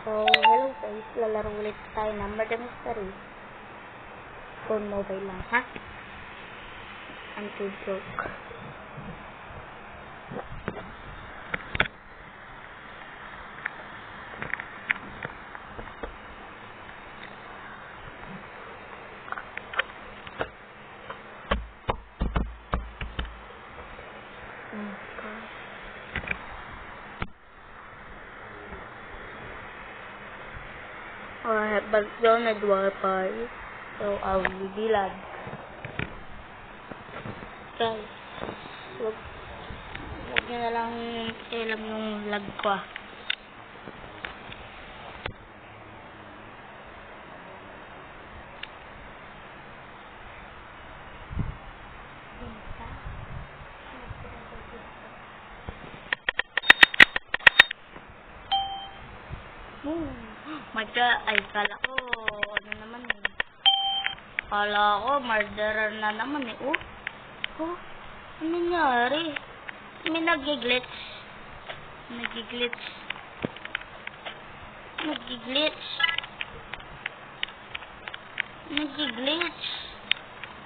So, hello guys, lalaro ulit tayo ng Murder Mystery. Phone mobile lang, ha? Anti-joke. But don't need Wi-Fi, so I will be lag. Guys, wag nyo na lang alam yung lag ko, ah. My God, ay kala ko ano naman eh. Kala ko murderer na naman eh. Oh, ano nangyari? May nag-glitch.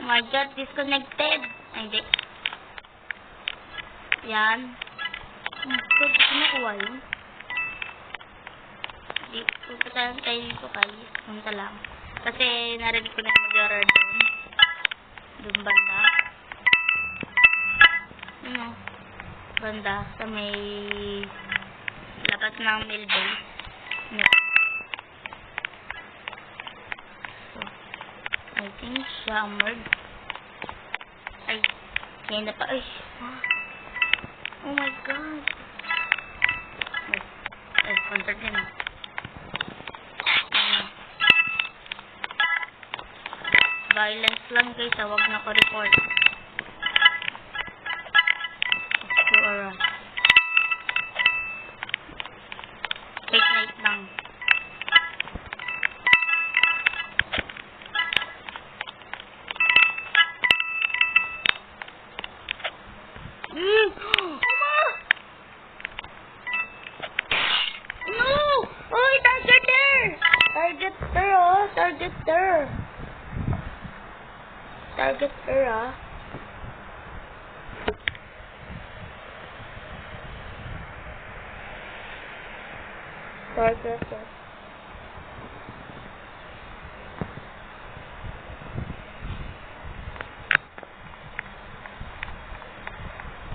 Oh my God, disconnected. Ay, hindi. Yan. Oh my God, kinukuha yun. Punta tayo dito guys. Punta lang. Kasi narinig ko na yung mag-error doon. Doon banda. Ano? Banda. Sa may labas ng mail base. So, I think siya ang murder. Ay, kaya na pa. Ay, oh my God. Ay, convert na. Violence lang guys, wag na ko report. Sure. Fake night lang. No! Oy, target there! Target there, oh! Target there! Target era. Target.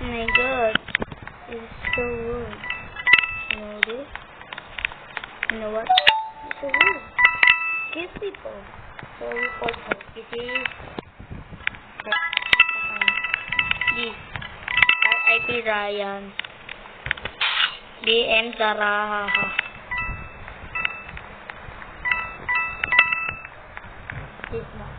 Oh my God, this is so weird. You know this? You know what? It's so weird. Give people. So report her. This is RIP Ryan. DM Zaraha. This one.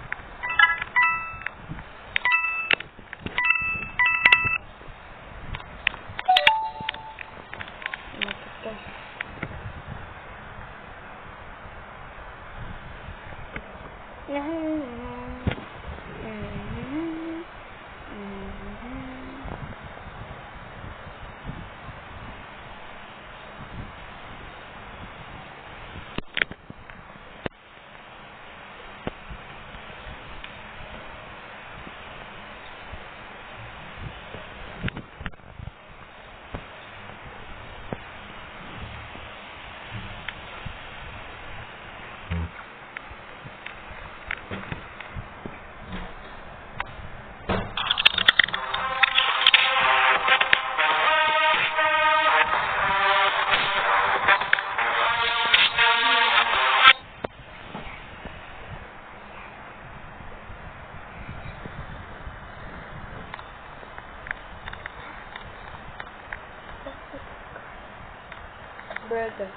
Burger.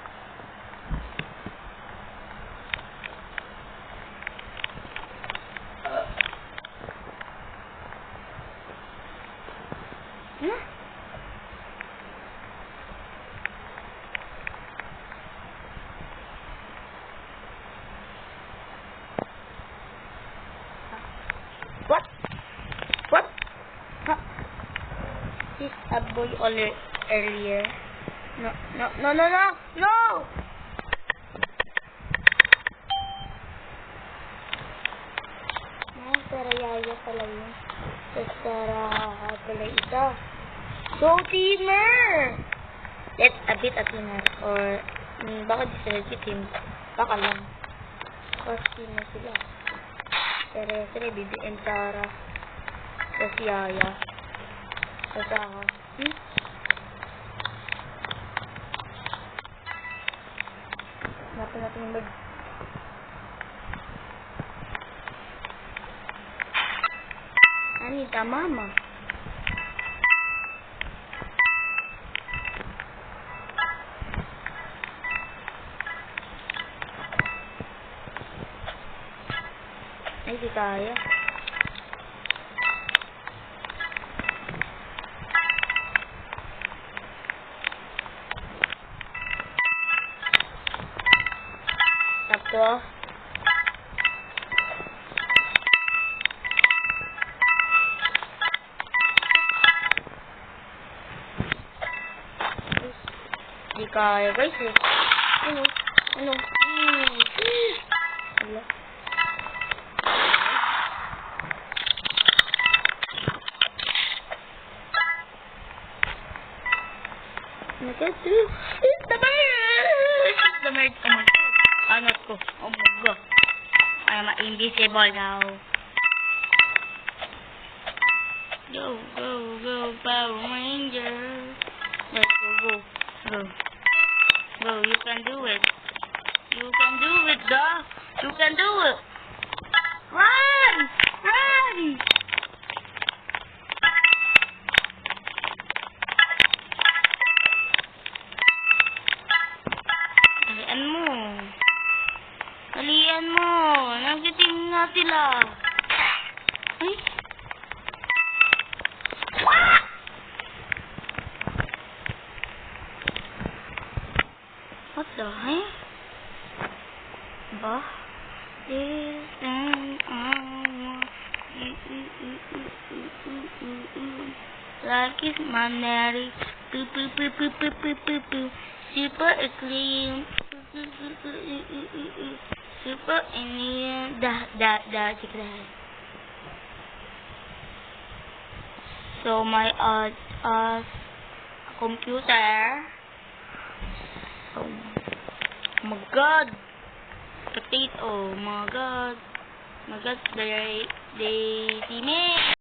What? Huh? This a boy earlier. No. Tara Yaya pala yun. Tapos Tara pala isa. So, teamer! Let's a bit a teamer. Or, baka di sila si team. Baka lang. Tapos teamer sila. Tere, BBM Tara. Tapos Yaya. Tapos ako. Hanapin natin yung bag. Anita, mama. Ay, di kaya. Tapos, di kaya guys eh. Ano? Wala. It's the bird! It's the bird! Oh my god. Anot ko. Oh my god. I am invisible now. Go, Power Ranger. Let's go. Go, you can do it. You can do it, dog. You can do it. Run! Dalian mo. Nagtitim na sila. Ay. What the heck? Ba? This thing I want. Like it's my daddy. Super clean. Super ini dah ceklah. So my computer. Oh my god. Potato. Oh my god. They see me.